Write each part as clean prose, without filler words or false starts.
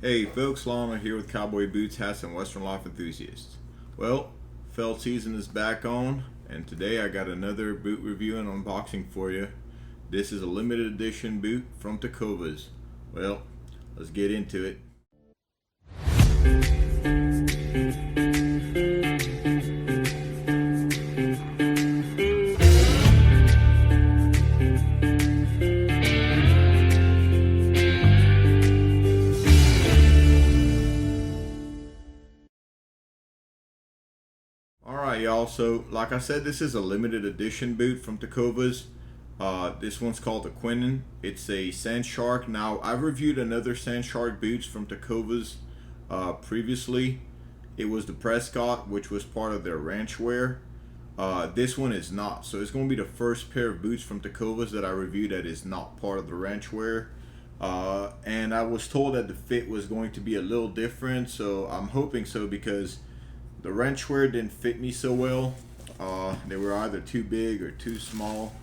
Hey folks, Lana here with Cowboy Boots, Hats, and Western Life Enthusiasts. Well, fell season is back on, and today I got another boot review and unboxing for you. This is a limited edition boot from Tecovas. Well, let's get into it. Alright y'all, so like I said, this is a limited edition boot from Tecovas. This one's called the Quintin. It's a Sand Shark. Now, I've reviewed another Sand Shark boots from Tecovas previously. It was the Prescott, which was part of their ranch wear. This one is not. So it's going to be the first pair of boots from Tecovas that I reviewed that is not part of the ranch wear. And I was told that the fit was going to be a little different, so I'm hoping so, because the ranch wear didn't fit me so well. They were either too big or too small.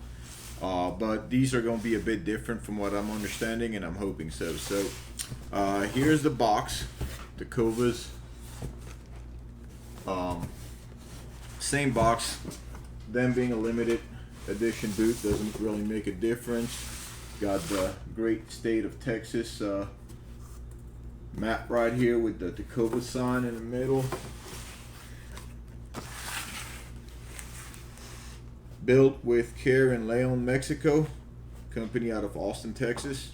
But these are going to be a bit different from what I'm understanding, and I'm hoping so. So here's the box. Tecovas. Same box. Them being a limited edition boot doesn't really make a difference. Got the great state of Texas map right here with the Tecovas sign in the middle. Built with care in Leon, Mexico. Company out of Austin, Texas.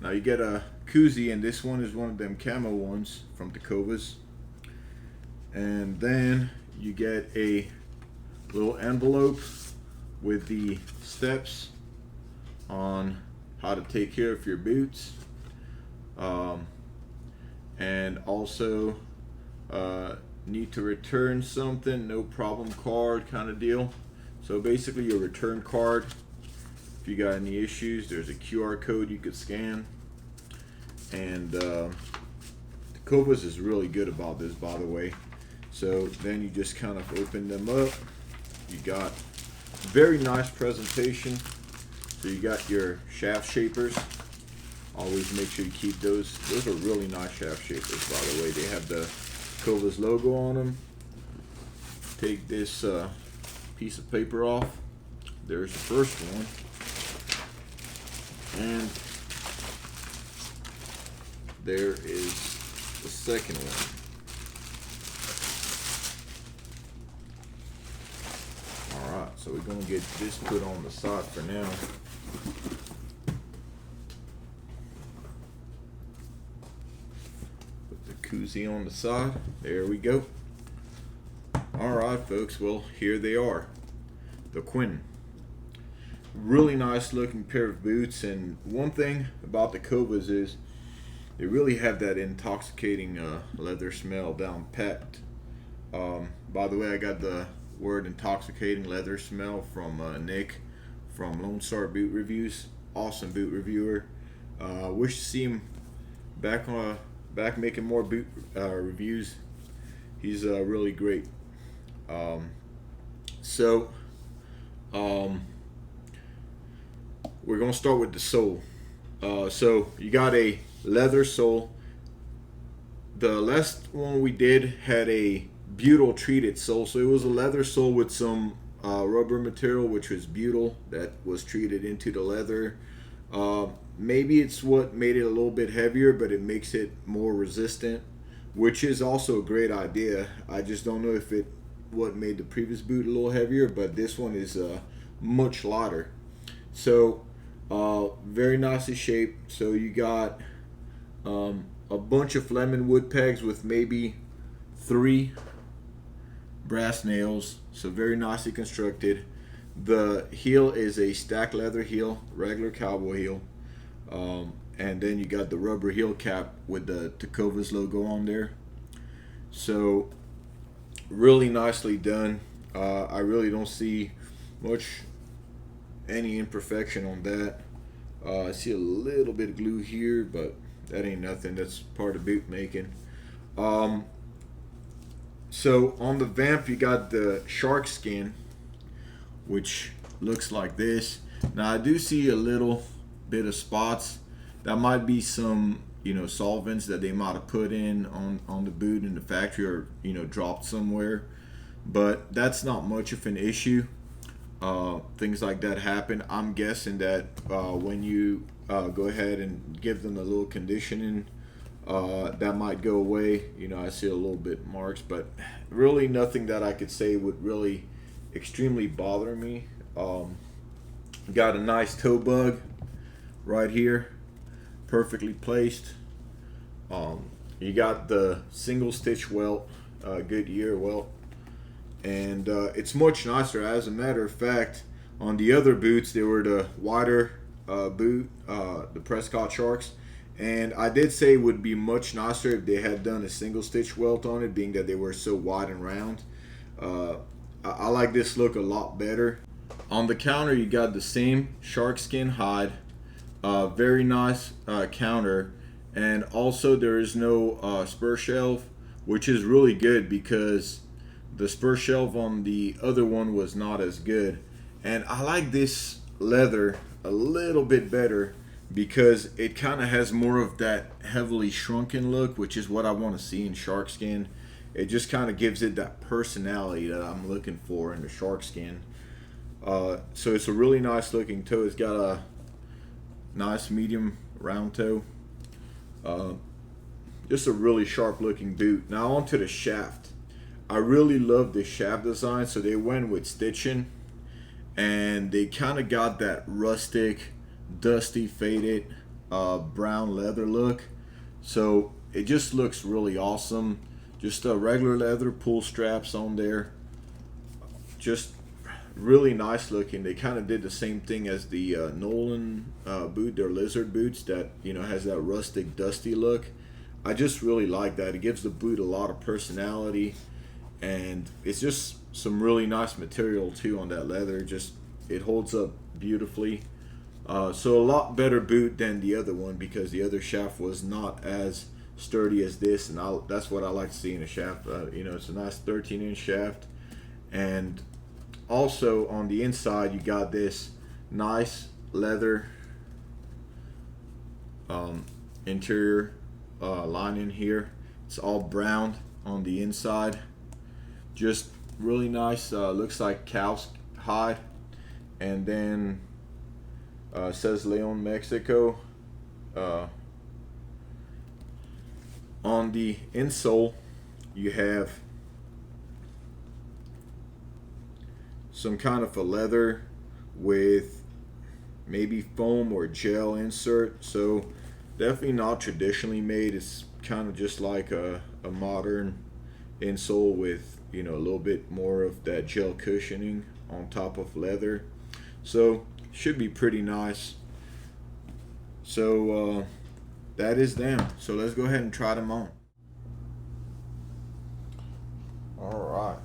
Now you get a koozie, and this one is one of them camo ones from Tecovas. And then you get a little envelope with the steps on how to take care of your boots. And also need to return something, no problem card kind of deal. So basically your return card, if you got any issues, there's a QR code you could scan. And Tecovas is really good about this, by the way. So then you just kind of open them up. You got very nice presentation. So you got your shaft shapers. Always make sure you keep those. Those are really nice shaft shapers, by the way. They have the Tecovas logo on them. Take this piece of paper off. There's the first one, and there is the second one. Alright, so we're going to get this put on the side for now. Put the koozie on the side. There we go. Alright folks, well, here they are, the Quintin. Really nice looking pair of boots, and one thing about the Tecovas is they really have that intoxicating leather smell down pat. By the way, I got the word intoxicating leather smell from Nick from Lone Star Boot Reviews. Awesome boot reviewer. Wish to see him back making more boot reviews. He's really great. We're gonna start with the sole. So you got a leather sole. The last one we did had a butyl treated sole, so it was a leather sole with some rubber material, which was butyl that was treated into the leather. Maybe it's what made it a little bit heavier, but it makes it more resistant, which is also a great idea. I just don't know if what made the previous boot a little heavier, but this one is much lighter. So very nicely shaped. So you got a bunch of lemon wood pegs with maybe 3 brass nails, so very nicely constructed. The heel is a stacked leather heel, regular cowboy heel, and then you got the rubber heel cap with the Tecovas logo on there. So really nicely done. I really don't see any imperfection on that. I see a little bit of glue here, but that ain't nothing. That's part of boot making. So on the vamp you got the shark skin, which looks like this. Now I do see a little bit of spots. That might be some solvents that they might have put in on the boot in the factory, or dropped somewhere. But that's not much of an issue. Things like that happen. I'm guessing that when you go ahead and give them a little conditioning, that might go away. I see a little bit marks, but really nothing that I could say would really extremely bother me. Got a nice toe bug right here, perfectly placed. You got the single stitch welt, Goodyear welt, and it's much nicer. As a matter of fact, on the other boots, they were the wider boot, the Prescott Sharks, and I did say it would be much nicer if they had done a single stitch welt on it, being that they were so wide and round. I like this look a lot better. On the counter, you got the same shark skin hide, very nice counter, and also there is no spur shelf, which is really good because the spur shelf on the other one was not as good. And I like this leather a little bit better because it kind of has more of that heavily shrunken look, which is what I want to see in shark skin. It just kind of gives it that personality that I'm looking for in the shark skin. So it's a really nice looking toe. It's got a nice medium round toe. Just a really sharp looking boot. Now onto the shaft. I really love the shaft design. So they went with stitching, and they kind of got that rustic, dusty, faded brown leather look. So it just looks really awesome. Just a regular leather pull straps on there. Just really nice looking. They kind of did the same thing as the Nolan boot, their lizard boots that has that rustic, dusty look. I just really like that. It gives the boot a lot of personality, and it's just some really nice material too on that leather. Just it holds up beautifully. So a lot better boot than the other one, because the other shaft was not as sturdy as this, and that's what I like to see in a shaft. It's a nice 13-inch shaft. And also on the inside, you got this nice leather interior lining here. It's all brown on the inside. Just really nice. Looks like cow's hide. And then says Leon, Mexico. On the insole, you have some kind of a leather with maybe foam or gel insert. So definitely not traditionally made. It's kind of just like a modern insole with a little bit more of that gel cushioning on top of leather. So should be pretty nice. So that is them. So let's go ahead and try them on. All right.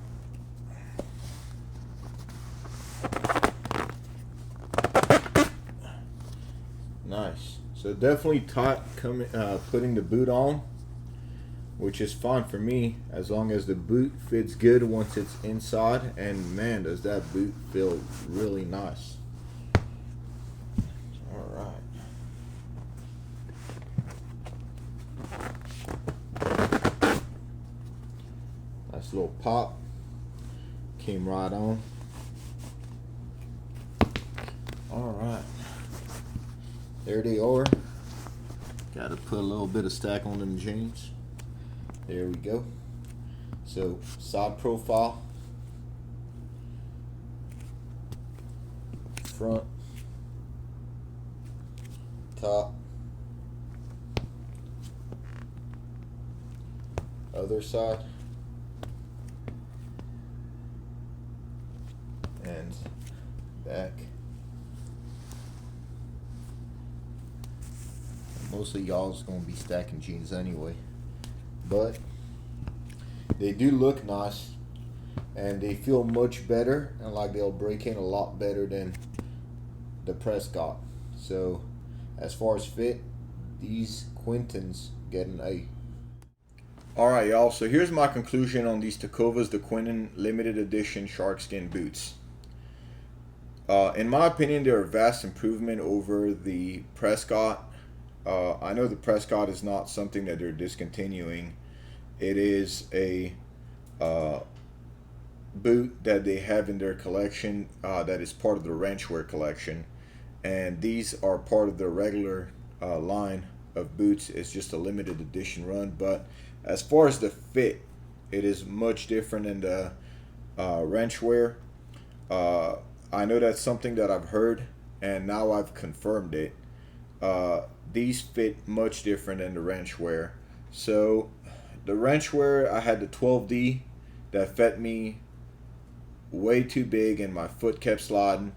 Nice. So definitely tight putting the boot on, which is fine for me as long as the boot fits good once it's inside. And man, does that boot feel really nice. All right. Nice little pop. Came right on. All right. There they are. Got to put a little bit of stack on them jeans. There we go. So side profile, front, top, other side, and back. Most of y'all's gonna be stacking jeans anyway, but they do look nice and they feel much better, and like they'll break in a lot better than the Prescott. So as far as fit, these Quintins get an A. Alright y'all, so here's my conclusion on these Tecovas the Quintin Limited Edition Sharkskin boots. In my opinion, they're a vast improvement over the Prescott I know the Prescott is not something that they're discontinuing. It is a uh, boot that they have in their collection that is part of the ranchwear collection, and these are part of their regular line of boots. It's just a limited edition run, but as far as the fit, it is much different than the ranchwear. Uh, I know that's something that I've heard, and now I've confirmed it. Uh, these fit much different than the ranchwear. So the ranchwear, I had the 12D that fit me way too big and my foot kept sliding,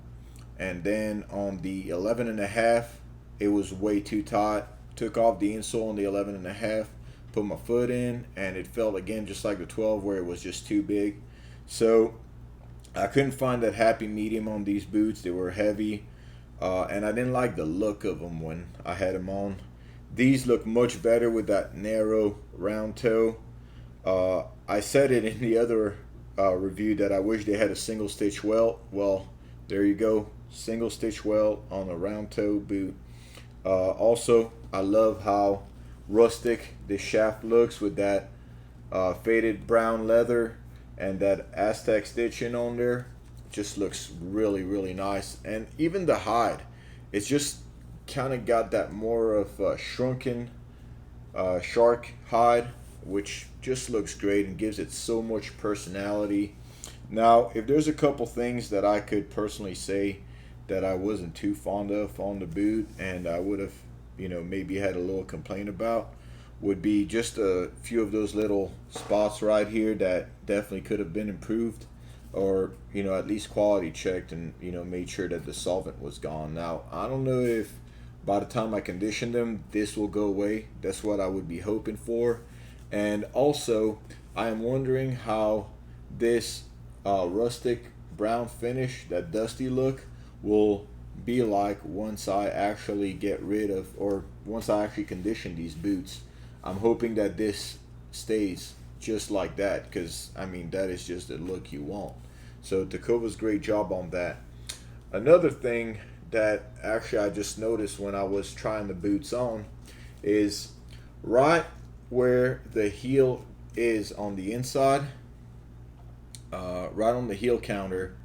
and then on the 11 and a half it was way too tight. Took off the insole on the 11 and a half, put my foot in, and it felt again just like the 12 where it was just too big. So I couldn't find that happy medium on these boots. They were heavy, and I didn't like the look of them when I had them on. These look much better with that narrow round toe. I said it in the other review that I wish they had a single stitch welt. Well, there you go, single stitch welt on a round toe boot. Also, I love how rustic the shaft looks with that faded brown leather and that Aztec stitching on there. Just looks really, really nice. And even the hide, it's just kind of got that more of a shrunken shark hide, which just looks great and gives it so much personality. Now, if there's a couple things that I could personally say that I wasn't too fond of on the boot, and I would have, maybe had a little complaint about, would be just a few of those little spots right here that definitely could have been improved, or at least quality checked and made sure that the solvent was gone. Now, I don't know if by the time I condition them this will go away. That's what I would be hoping for. And also, I am wondering how this rustic brown finish, that dusty look, will be like once I actually get rid of, or once I actually condition these boots. I'm hoping that this stays just like that, because that is just the look you want. So Tecovas, great job on that. Another thing that actually I just noticed when I was trying the boots on is right where the heel is on the inside, right on the heel counter,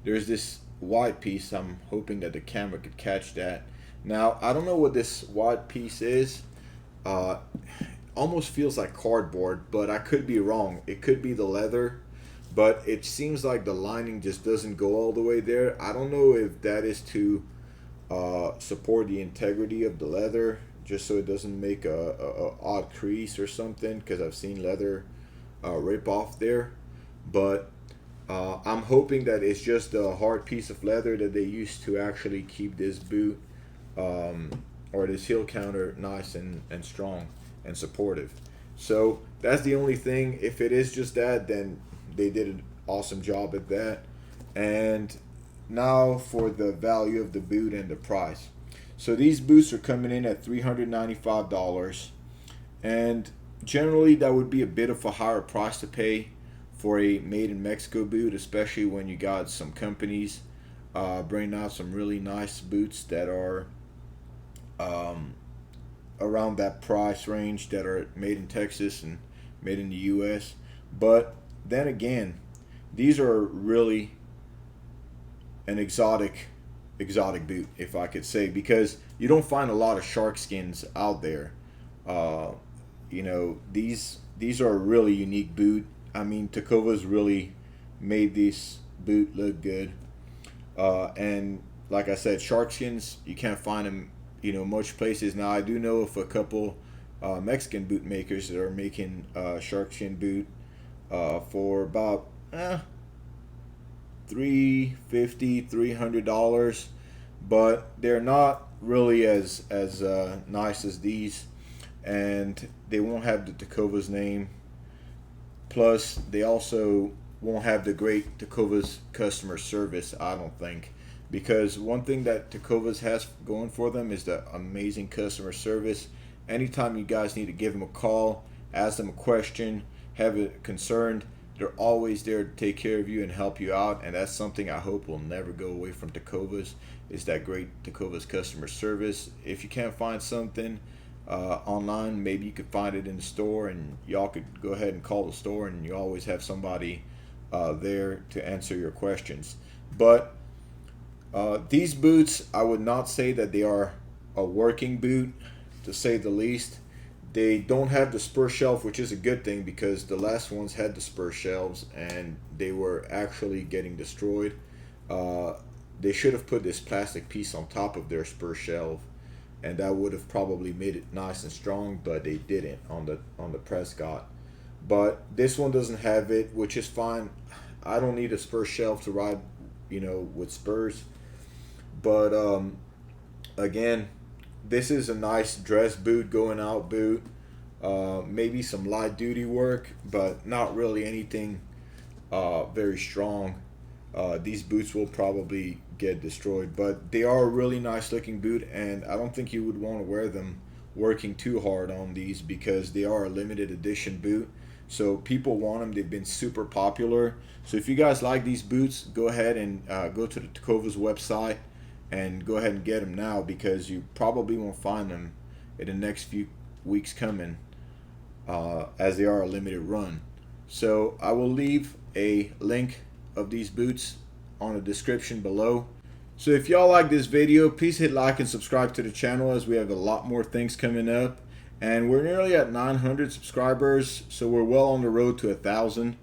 there's this white piece. I'm hoping that the camera could catch that. Now, I don't know what this white piece is. Almost feels like cardboard, but I could be wrong. It could be the leather, but it seems like the lining just doesn't go all the way there. I don't know if that is to support the integrity of the leather, just so it doesn't make a odd crease or something, because I've seen leather rip off there. But I'm hoping that it's just a hard piece of leather that they used to actually keep this boot or this heel counter nice and strong and supportive. So that's the only thing. If it is just that, then they did an awesome job at that. And now for the value of the boot and the price. So these boots are coming in at $395, and generally that would be a bit of a higher price to pay for a made in Mexico boot, especially when you got some companies bringing out some really nice boots that are around that price range, that are made in Texas and made in the US. But then again, these are really an exotic boot, if I could say, because you don't find a lot of shark skins out there. These are a really unique boot. Tecovas really made this boot look good. And like I said, shark skins, you can't find them, much places. Now, I do know of a couple Mexican boot makers that are making shark skin boot for about $300, but they're not really as nice as these, and they won't have the Tecovas name. Plus, they also won't have the great Tecovas customer service, I don't think, because one thing that Tecovas has going for them is the amazing customer service. Anytime you guys need to give them a call, ask them a question, have a concern, They're always there to take care of you and help you out, and that's something I hope will never go away from Tecovas, is that great Tecovas customer service. If you can't find something online, maybe you could find it in the store, and y'all could go ahead and call the store, and you always have somebody there to answer your questions. But these boots, I would not say that they are a working boot, to say the least. They don't have the spur shelf, which is a good thing, because the last ones had the spur shelves and they were actually getting destroyed. They should have put this plastic piece on top of their spur shelf, and that would have probably made it nice and strong, but they didn't on the Prescott. But this one doesn't have it, which is fine. I don't need a spur shelf to ride, with spurs. But again, this is a nice dress boot, going out boot. Maybe some light duty work, but not really anything very strong. These boots will probably get destroyed, but they are a really nice looking boot, and I don't think you would want to wear them working too hard on these, because they are a limited edition boot. So people want them. They've been super popular. So if you guys like these boots, go ahead and go to the Tecovas website and go ahead and get them now, because you probably won't find them in the next few weeks coming, as they are a limited run. So I will leave a link of these boots on the description below. So if y'all like this video, please hit like and subscribe to the channel, as we have a lot more things coming up. And we're nearly at 900 subscribers, so we're well on the road to 1,000,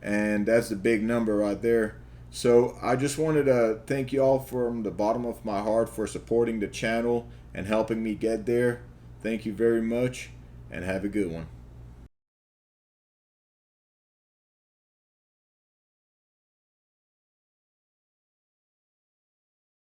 and that's the big number right there. So I just wanted to thank you all from the bottom of my heart for supporting the channel and helping me get there. Thank you very much, and have a good one.